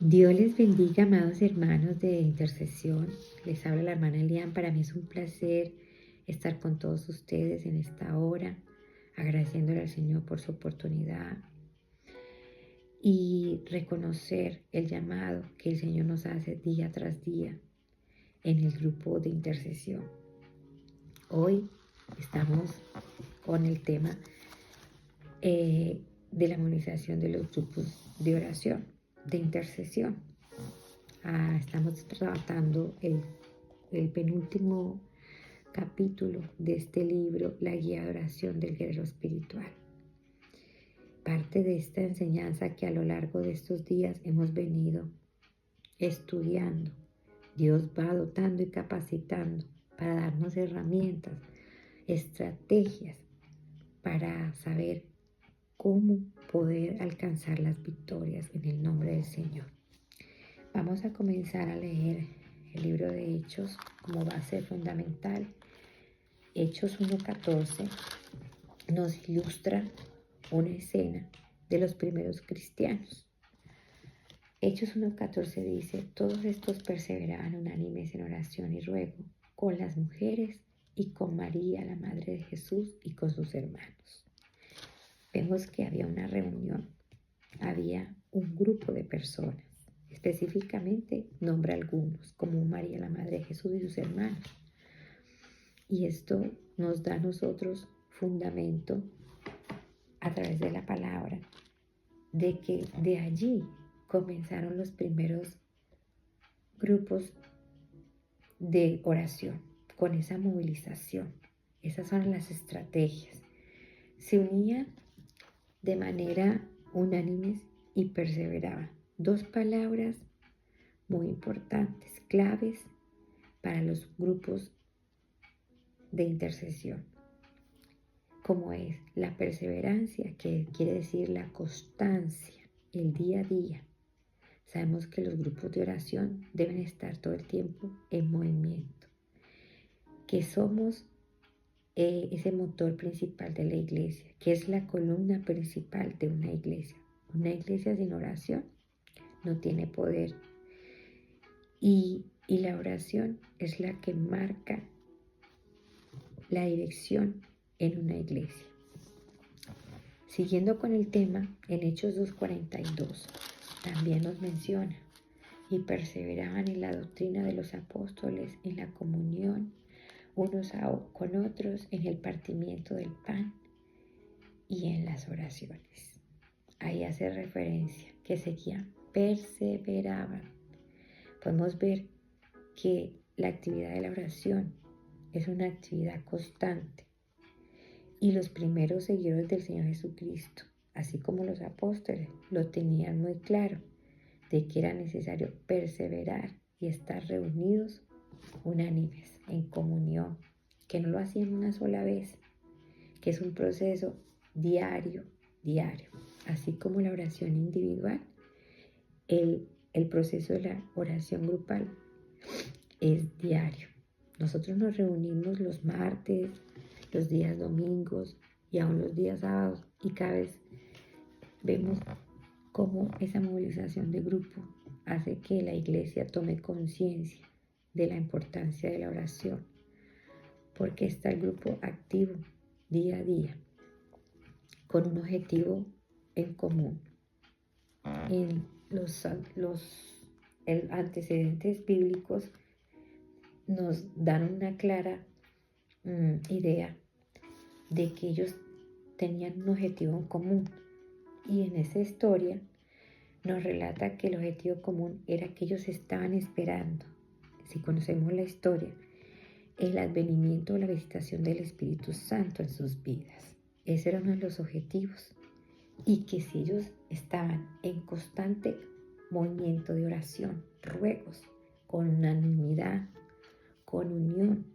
Dios les bendiga, amados hermanos de intercesión. Les habla la hermana Elian. Para mí es un placer estar con todos ustedes en esta hora, agradeciéndole al Señor por su oportunidad y reconocer el llamado que el Señor nos hace día tras día en el grupo de intercesión. Hoy estamos con el tema de la movilización de los grupos de oración, de intercesión. Estamos tratando el penúltimo capítulo de este libro, La guía de oración del guerrero espiritual. Parte de esta enseñanza que a lo largo de estos días hemos venido estudiando. Dios va dotando y capacitando para darnos herramientas, estrategias para saber cómo poder alcanzar las victorias en el nombre del Señor. Vamos a comenzar a leer el libro de Hechos como base fundamental. Hechos 1:14 nos ilustra una escena de los primeros cristianos. Hechos 1:14 dice: todos estos perseveraban unánimes en oración y ruego con las mujeres y con María, la madre de Jesús, y con sus hermanos. Vemos que había una reunión, había un grupo de personas. Específicamente nombra algunos, como María, la madre de Jesús, y sus hermanos. Y esto nos da a nosotros fundamento a través de la palabra, de que de allí comenzaron los primeros grupos de oración, con esa movilización. Esas son las estrategias. Se unían de manera unánime y perseveraban. Dos palabras muy importantes, claves para los grupos de intercesión, como es la perseverancia, que quiere decir la constancia, el día a día. Sabemos que los grupos de oración deben estar todo el tiempo en movimiento, que somos ese motor principal de la iglesia, que es la columna principal de una iglesia. Una iglesia sin oración no tiene poder, y la oración es la que marca la dirección en una iglesia. Siguiendo con el tema, en Hechos 2:42 también nos menciona: y perseveraban en la doctrina de los apóstoles, en la comunión unos con otros, en el partimiento del pan y en las oraciones. Ahí hace referencia que seguían, perseveraban. Podemos ver que la actividad de la oración es una actividad constante, y los primeros seguidores del Señor Jesucristo, así como los apóstoles, lo tenían muy claro, de que era necesario perseverar y estar reunidos unánimes en comunión, que no lo hacían una sola vez, que es un proceso diario, así como la oración individual. El proceso de la oración grupal es diario. Nosotros nos reunimos los martes, los días domingos y aún los días sábados, y cada vez vemos cómo esa movilización de grupo hace que la iglesia tome conciencia de la importancia de la oración, porque está el grupo activo día a día con un objetivo en común. En los antecedentes bíblicos nos dan una clara idea de que ellos tenían un objetivo en común, y en esa historia nos relata que el objetivo común era que ellos estaban esperando, si conocemos la historia, el advenimiento o la visitación del Espíritu Santo en sus vidas. Ese era uno de los objetivos, y que si ellos estaban en constante movimiento de oración, ruegos, con unanimidad, con unión,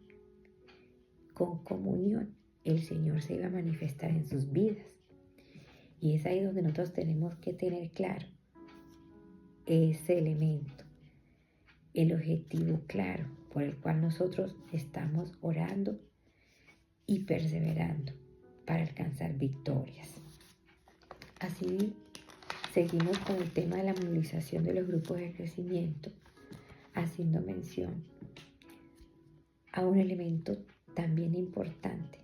con comunión, el Señor se iba a manifestar en sus vidas. Y es ahí donde nosotros tenemos que tener claro ese elemento, el objetivo claro por el cual nosotros estamos orando y perseverando para alcanzar victorias. Así seguimos con el tema de la movilización de los grupos de crecimiento, haciendo mención a un elemento también importante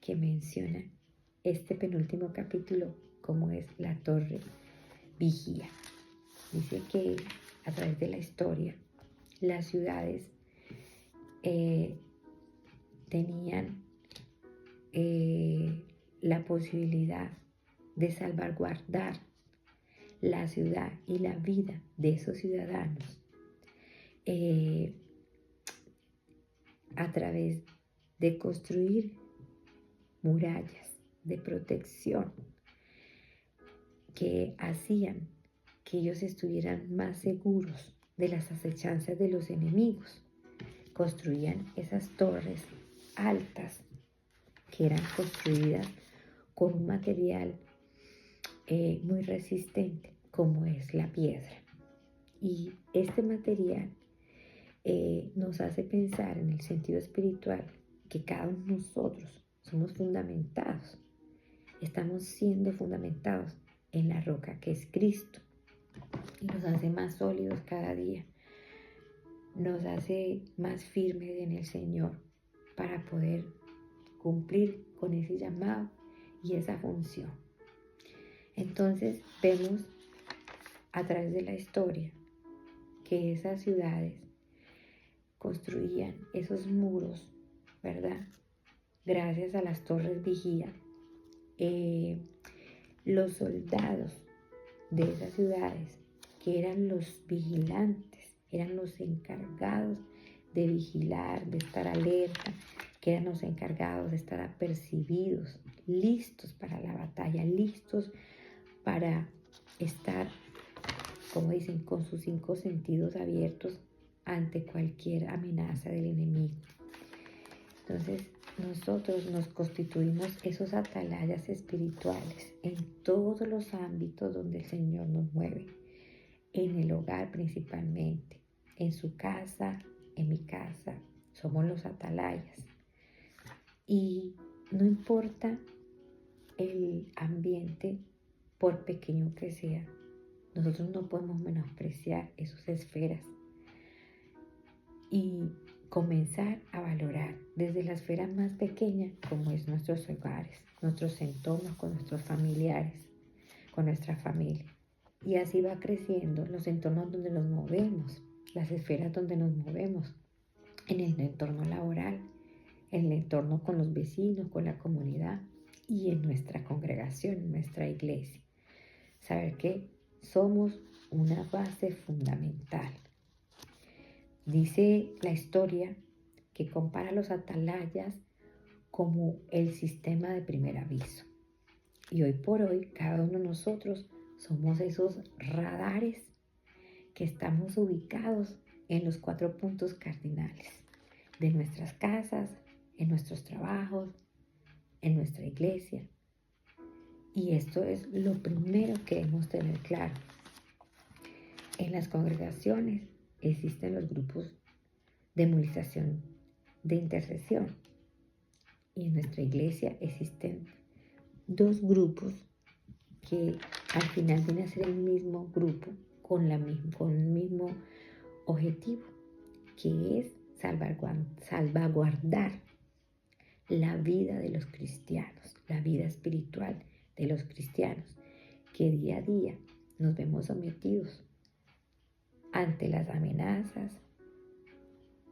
que menciona este penúltimo capítulo, como es la torre vigía. Dice que a través de la historia, las ciudades tenían la posibilidad de salvaguardar la ciudad y la vida de esos ciudadanos a través de construir murallas de protección que hacían que ellos estuvieran más seguros de las acechanzas de los enemigos. Construían esas torres altas que eran construidas con un material muy resistente como es la piedra. Y este material nos hace pensar en el sentido espiritual que cada uno de nosotros somos fundamentados, estamos siendo fundamentados en la roca que es Cristo, y nos hace más sólidos cada día, nos hace más firmes en el Señor para poder cumplir con ese llamado y esa función. Entonces vemos a través de la historia que esas ciudades construían esos muros, ¿verdad? Gracias a las torres vigía, los soldados de esas ciudades, que eran los vigilantes, eran los encargados de vigilar, de estar alerta, que eran los encargados de estar apercibidos, listos para la batalla, listos para estar, como dicen, con sus 5 sentidos abiertos ante cualquier amenaza del enemigo. Entonces, nosotros nos constituimos esos atalayas espirituales en todos los ámbitos donde el Señor nos mueve, en el hogar principalmente, en su casa, en mi casa, somos los atalayas. Y no importa el ambiente, por pequeño que sea, nosotros no podemos menospreciar esas esferas y comenzar a valorar desde la esfera más pequeña, como es nuestros hogares, nuestros entornos con nuestros familiares, con nuestra familia. Y así va creciendo los entornos donde nos movemos, las esferas donde nos movemos, en el entorno laboral, en el entorno con los vecinos, con la comunidad y en nuestra congregación, en nuestra iglesia. Saber que somos una base fundamental. Dice la historia que compara los atalayas como el sistema de primer aviso. Y hoy por hoy, cada uno de nosotros somos esos radares que estamos ubicados en los 4 puntos cardinales de nuestras casas, en nuestros trabajos, en nuestra iglesia. Y esto es lo primero que debemos tener claro. En las congregaciones existen los grupos de movilización de intercesión. Y en nuestra iglesia existen 2 grupos que al final vienen a ser el mismo grupo con el mismo objetivo, que es salvaguardar la vida de los cristianos, la vida espiritual de los cristianos, que día a día nos vemos sometidos ante las amenazas,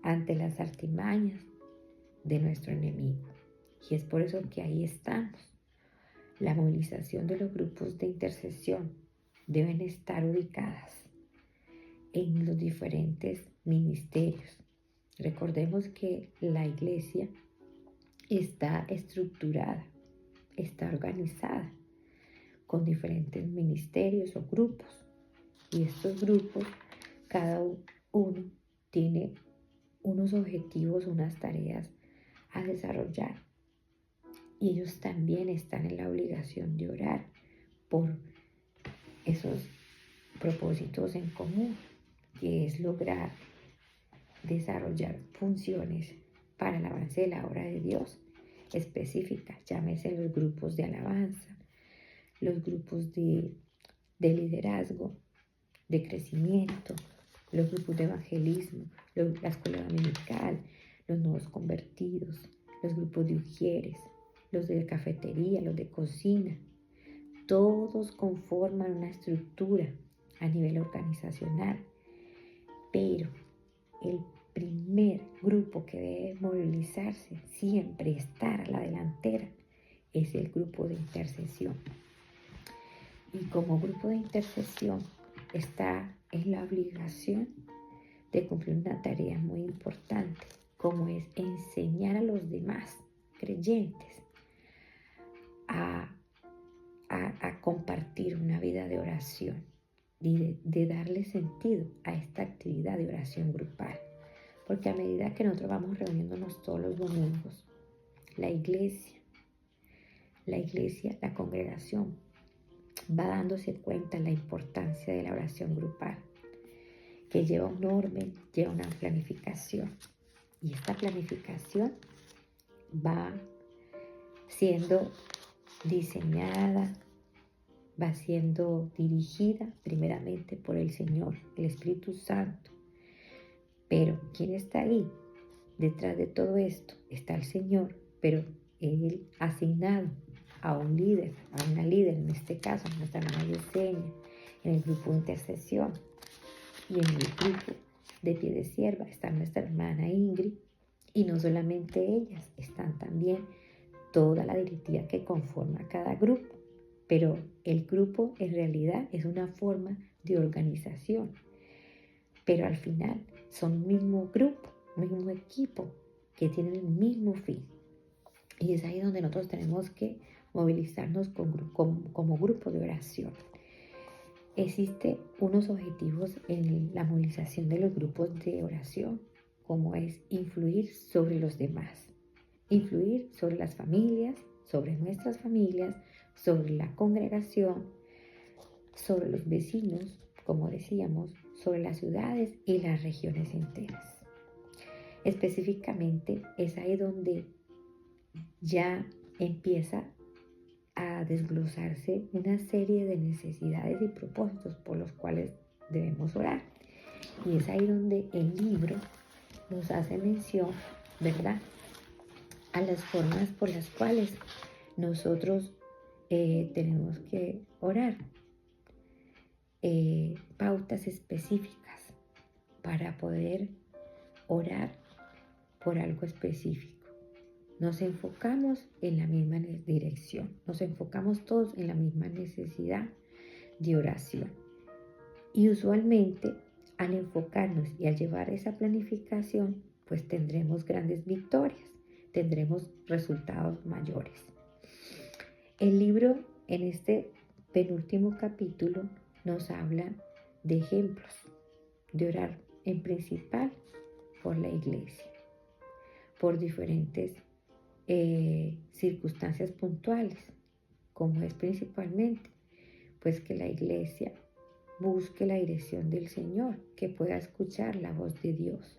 ante las artimañas de nuestro enemigo. Y es por eso que ahí estamos. La movilización de los grupos de intercesión deben estar ubicadas en los diferentes ministerios. Recordemos que la iglesia está estructurada, está organizada con diferentes ministerios o grupos. Y estos grupos, cada uno tiene unos objetivos, unas tareas a desarrollar. Y ellos también están en la obligación de orar por esos propósitos en común, que es lograr desarrollar funciones para el avance de la obra de Dios específicas, llámese los grupos de alabanza, los grupos de de liderazgo, de crecimiento, los grupos de evangelismo, la escuela dominical, los nuevos convertidos, los grupos de ujieres, los de cafetería, los de cocina. Todos conforman una estructura a nivel organizacional, pero el primer grupo que debe movilizarse, siempre estar a la delantera, es el grupo de intercesión. Y como grupo de intercesión está en la obligación de cumplir una tarea muy importante, como es enseñar a los demás creyentes a compartir una vida de oración y de darle sentido a esta actividad de oración grupal. Porque a medida que nosotros vamos reuniéndonos todos los domingos, la iglesia, la congregación, va dándose cuenta de la importancia de la oración grupal, que lleva un orden, lleva una planificación. Y esta planificación va siendo diseñada, va siendo dirigida primeramente por el Señor, el Espíritu Santo. Pero ¿quién está ahí? Detrás de todo esto está el Señor, pero Él ha asignado a un líder, a una líder, en este caso, nuestra hermana Yesenia, en el grupo de intercesión. Y en el grupo de pie de sierva está nuestra hermana Ingrid. Y no solamente ellas, están también toda la directiva que conforma cada grupo. Pero el grupo en realidad es una forma de organización. Pero al final son un mismo grupo, un mismo equipo que tienen el mismo fin. Y es ahí donde nosotros tenemos que movilizarnos como grupo de oración. Existen unos objetivos en la movilización de los grupos de oración, como es influir sobre los demás, influir sobre las familias, sobre nuestras familias, sobre la congregación, sobre los vecinos, como decíamos, sobre las ciudades y las regiones enteras. Específicamente es ahí donde ya empieza a desglosarse una serie de necesidades y propósitos por los cuales debemos orar. Y es ahí donde el libro nos hace mención, ¿verdad?, a las formas por las cuales nosotros tenemos que orar. Pautas específicas para poder orar por algo específico. Nos enfocamos en la misma dirección, nos enfocamos todos en la misma necesidad de oración. Y usualmente al enfocarnos y al llevar esa planificación, pues tendremos grandes victorias, tendremos resultados mayores. El libro en este penúltimo capítulo nos habla de ejemplos de orar en principal por la iglesia, por diferentes circunstancias puntuales, como es principalmente pues que la iglesia busque la dirección del Señor, que pueda escuchar la voz de Dios.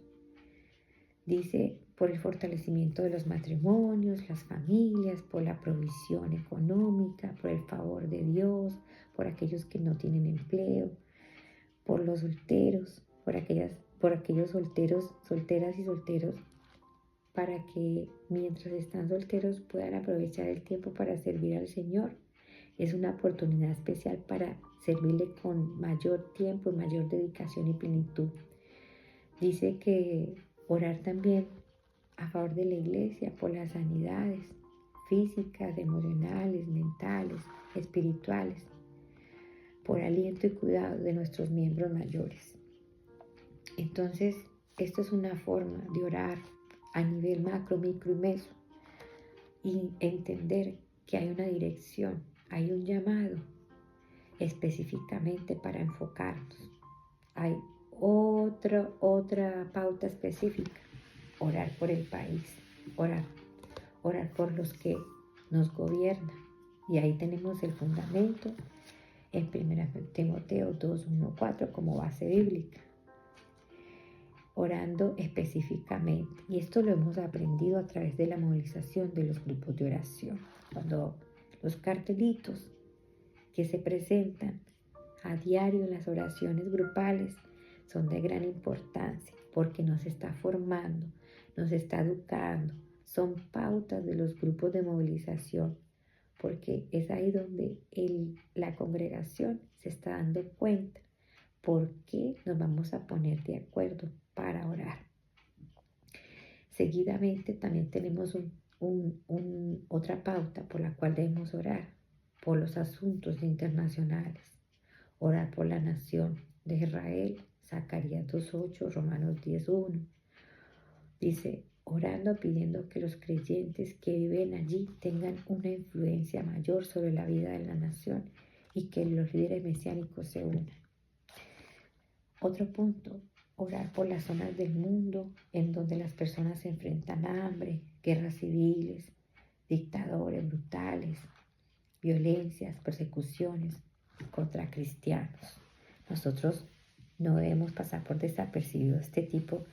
Dice, por el fortalecimiento de los matrimonios, las familias, por la provisión económica, por el favor de Dios, por aquellos que no tienen empleo, por los solteros, por aquellos solteros, solteras y solteros, para que mientras están solteros puedan aprovechar el tiempo para servir al Señor. Es una oportunidad especial para servirle con mayor tiempo y mayor dedicación y plenitud. Dice que orar también a favor de la iglesia por las sanidades físicas, emocionales, mentales, espirituales, por aliento y cuidado de nuestros miembros mayores. Entonces, esto es una forma de orar a nivel macro, micro y meso, y entender que hay una dirección, hay un llamado específicamente para enfocarnos. Hay otra pauta específica, orar por el país, orar por los que nos gobiernan. Y ahí tenemos el fundamento en 1 Timoteo 2:1-4 como base bíblica, orando específicamente. Y esto lo hemos aprendido a través de la movilización de los grupos de oración. Cuando los cartelitos que se presentan a diario en las oraciones grupales son de gran importancia porque nos está formando, nos está educando. Son pautas de los grupos de movilización porque es ahí donde la congregación se está dando cuenta por qué nos vamos a poner de acuerdo para orar. Seguidamente también tenemos otra pauta por la cual debemos orar, por los asuntos internacionales, orar por la nación de Israel, Zacarías 2:8, Romanos 10:1. Dice, orando, pidiendo que los creyentes que viven allí tengan una influencia mayor sobre la vida de la nación y que los líderes mesiánicos se unan. Otro punto, orar por las zonas del mundo en donde las personas se enfrentan a hambre, guerras civiles, dictadores brutales, violencias, persecuciones contra cristianos. Nosotros no debemos pasar por desapercibido este tipo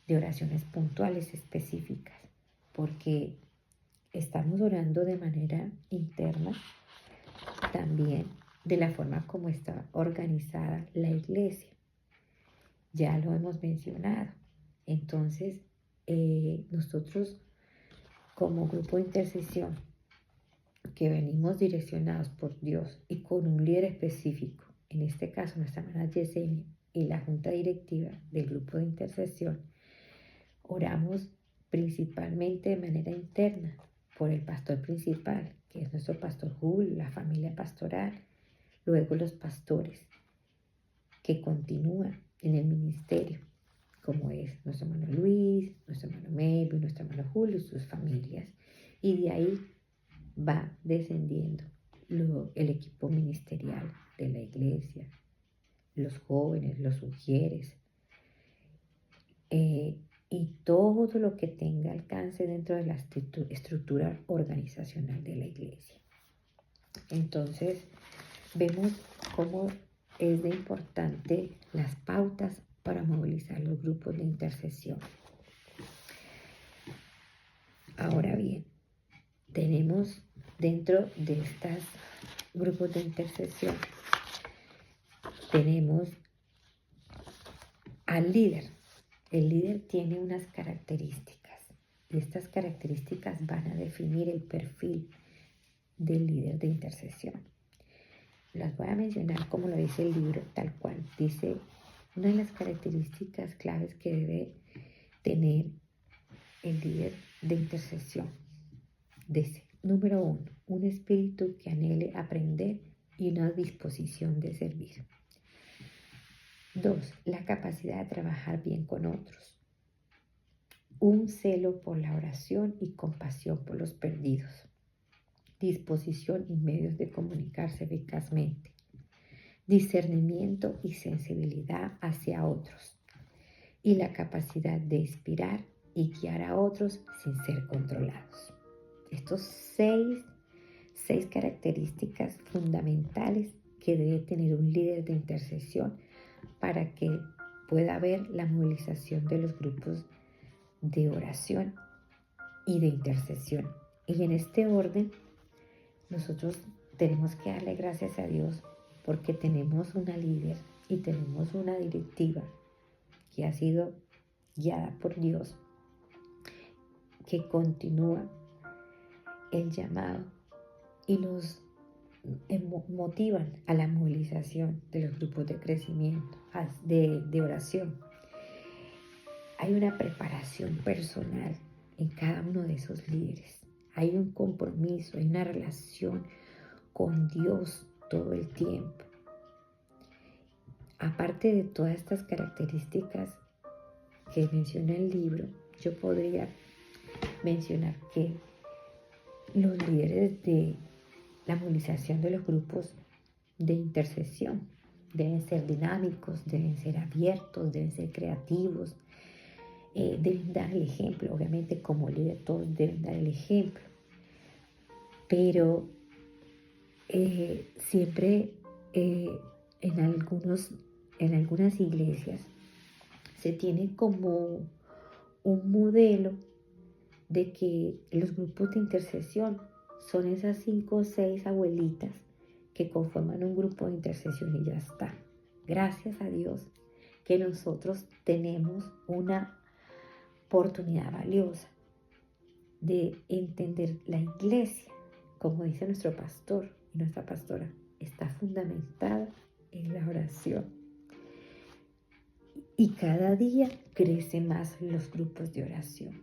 de oraciones puntuales específicas, porque estamos orando de manera interna, también de la forma como está organizada la iglesia. Ya lo hemos mencionado. Entonces, nosotros como grupo de intercesión que venimos direccionados por Dios y con un líder específico, en este caso nuestra hermana Yesenia y la junta directiva del grupo de intercesión, oramos principalmente de manera interna por el pastor principal, que es nuestro pastor Jul, la familia pastoral, luego los pastores que continúan en el ministerio, como es nuestro hermano Luis, nuestro hermano Melvin, nuestro hermano Julio y sus familias. Y de ahí va descendiendo el equipo ministerial de la iglesia, los jóvenes, los sugieres, y todo lo que tenga alcance dentro de la estructura organizacional de la iglesia. Entonces, vemos cómo es de importante las pautas para movilizar los grupos de intercesión. Ahora bien, tenemos dentro de estos grupos de intercesión, tenemos al líder. El líder tiene unas características y estas características van a definir el perfil del líder de intercesión. Las voy a mencionar como lo dice el libro, tal cual. Dice, una de las características claves que debe tener el líder de intercesión. Dice, número 1, un espíritu que anhele aprender y una disposición de servir. 2, la capacidad de trabajar bien con otros. Un celo por la oración y compasión por los perdidos. Disposición y medios de comunicarse eficazmente. Discernimiento y sensibilidad hacia otros. Y la capacidad de inspirar y guiar a otros sin ser controlados. Estos seis características fundamentales que debe tener un líder de intercesión para que pueda haber la movilización de los grupos de oración y de intercesión. Y en este orden, nosotros tenemos que darle gracias a Dios porque tenemos una líder y tenemos una directiva que ha sido guiada por Dios, que continúa el llamado y nos motivan a la movilización de los grupos de crecimiento, de oración. Hay una preparación personal en cada uno de esos líderes. Hay un compromiso, hay una relación con Dios todo el tiempo. Aparte de todas estas características que menciona el libro, yo podría mencionar que los líderes de la movilización de los grupos de intercesión deben ser dinámicos, deben ser abiertos, deben ser creativos, deben dar el ejemplo. Obviamente como líder todos deben dar el ejemplo, pero siempre en algunas iglesias se tiene como un modelo de que los grupos de intercesión son esas 5 o 6 abuelitas que conforman un grupo de intercesión y ya está. Gracias a Dios que nosotros tenemos una oportunidad valiosa de entender la iglesia, como dice nuestro pastor y nuestra pastora, está fundamentada en la oración. Y cada día crecen más los grupos de oración.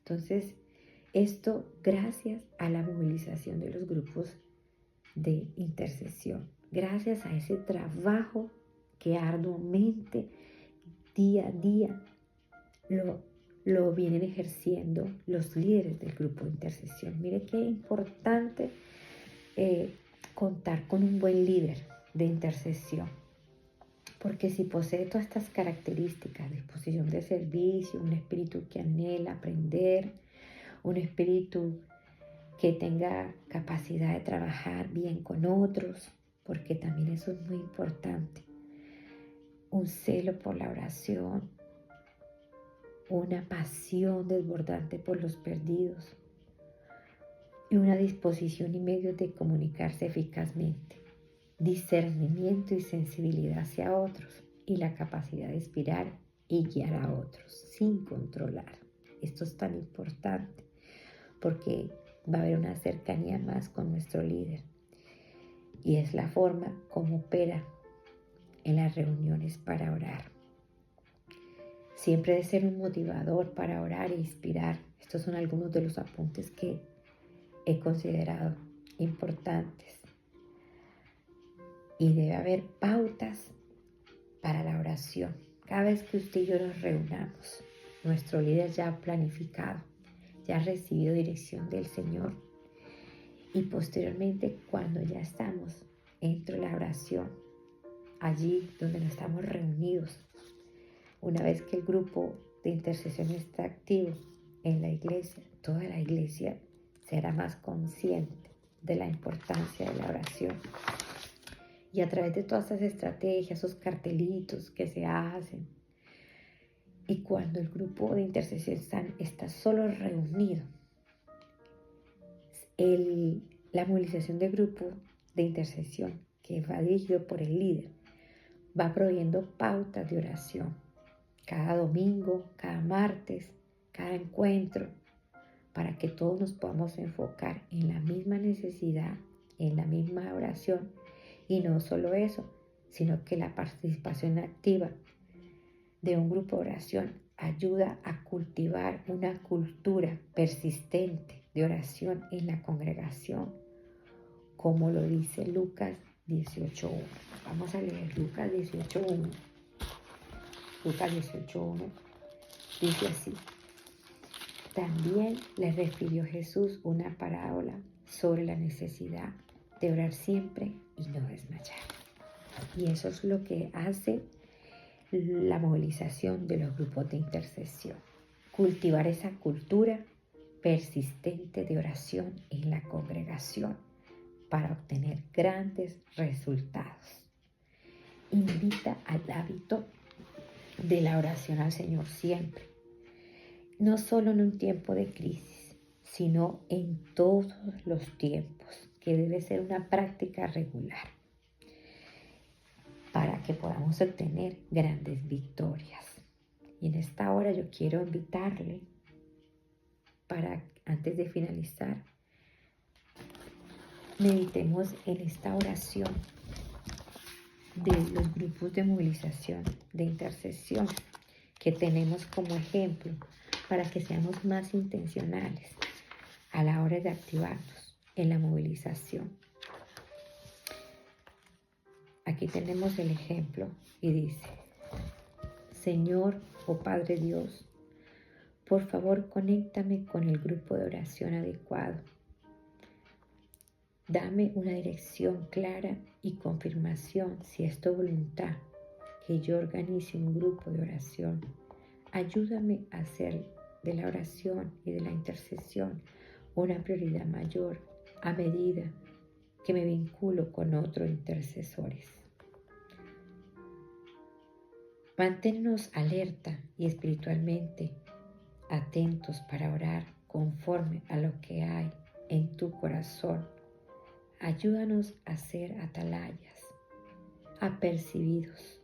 Entonces, esto gracias a la movilización de los grupos de intercesión, gracias a ese trabajo que arduamente, día a día, lo vienen ejerciendo los líderes del grupo de intercesión. Mire qué importante contar con un buen líder de intercesión, porque si posee todas estas características, disposición de servicio, un espíritu que anhela aprender, un espíritu que tenga capacidad de trabajar bien con otros, porque también eso es muy importante, un celo por la oración, una pasión desbordante por los perdidos y una disposición y medios de comunicarse eficazmente, discernimiento y sensibilidad hacia otros y la capacidad de inspirar y guiar a otros sin controlar. Esto es tan importante porque va a haber una cercanía más con nuestro líder y es la forma como opera en las reuniones para orar. Siempre debe ser un motivador para orar e inspirar. Estos son algunos de los apuntes que he considerado importantes. Y debe haber pautas para la oración. Cada vez que usted y yo nos reunamos, nuestro líder ya ha planificado, ya ha recibido dirección del Señor. Y posteriormente, cuando ya estamos dentro de la oración, allí donde nos estamos reunidos, una vez que el grupo de intercesión está activo en la iglesia, toda la iglesia será más consciente de la importancia de la oración. Y a través de todas esas estrategias, esos cartelitos que se hacen, y cuando el grupo de intercesión está solo reunido, la movilización del grupo de intercesión que va dirigido por el líder va proveyendo pautas de oración cada domingo, cada martes, cada encuentro, para que todos nos podamos enfocar en la misma necesidad, en la misma oración. Y no solo eso, sino que la participación activa de un grupo de oración ayuda a cultivar una cultura persistente de oración en la congregación, como lo dice Lucas 18.1. Vamos a leer Lucas 18.1. Lucas 18.1 dice así: también les refirió Jesús una parábola sobre la necesidad de orar siempre y no desmayar. Y eso es lo que hace la movilización de los grupos de intercesión. Cultivar esa cultura persistente de oración en la congregación para obtener grandes resultados. Invita al hábito de la oración al Señor siempre, no solo en un tiempo de crisis, sino en todos los tiempos, que debe ser una práctica regular para que podamos obtener grandes victorias. Y en esta hora yo quiero invitarle para, antes de finalizar, meditemos en esta oración de los grupos de movilización, de intercesión, que tenemos como ejemplo para que seamos más intencionales a la hora de activarnos en la movilización. Aquí tenemos el ejemplo y dice: Señor, oh Padre Dios, por favor conéctame con el grupo de oración adecuado. Dame una dirección clara y confirmación si es tu voluntad que yo organice un grupo de oración. Ayúdame a hacer de la oración y de la intercesión una prioridad mayor a medida que me vinculo con otros intercesores. Manténnos alerta y espiritualmente atentos para orar conforme a lo que hay en tu corazón Ayúdanos a ser atalayas, apercibidos,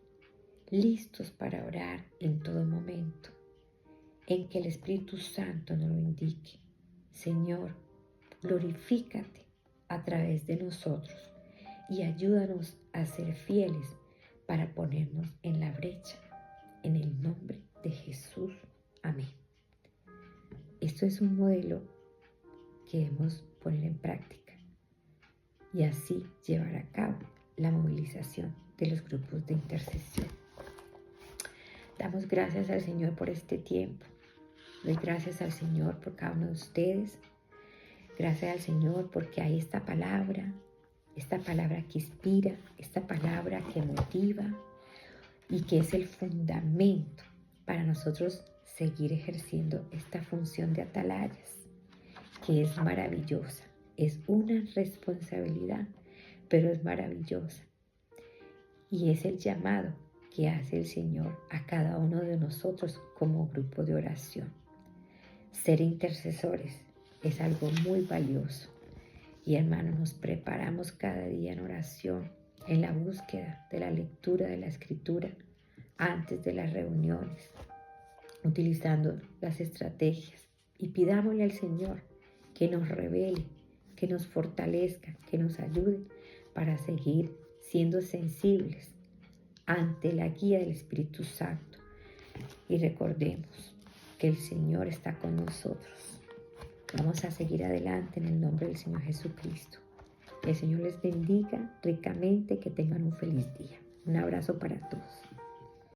listos para orar en todo momento, en que el Espíritu Santo nos lo indique. Señor, glorifícate a través de nosotros y ayúdanos a ser fieles para ponernos en la brecha. En el nombre de Jesús. Amén. Esto es un modelo que debemos poner en práctica y así llevar a cabo la movilización de los grupos de intercesión. Damos gracias al Señor por este tiempo. Doy gracias al Señor por cada uno de ustedes. Gracias al Señor porque hay esta palabra que inspira, esta palabra que motiva y que es el fundamento para nosotros seguir ejerciendo esta función de atalayas, que es maravillosa. Es una responsabilidad, pero es maravillosa. Y es el llamado que hace el Señor a cada uno de nosotros como grupo de oración. Ser intercesores es algo muy valioso. Y hermanos, nos preparamos cada día en oración, en la búsqueda de la lectura de la Escritura, antes de las reuniones, utilizando las estrategias. Y pidámosle al Señor que nos revele, que nos fortalezca, que nos ayude para seguir siendo sensibles ante la guía del Espíritu Santo. Y recordemos que el Señor está con nosotros. Vamos a seguir adelante en el nombre del Señor Jesucristo. Que el Señor les bendiga ricamente, que tengan un feliz día. Un abrazo para todos.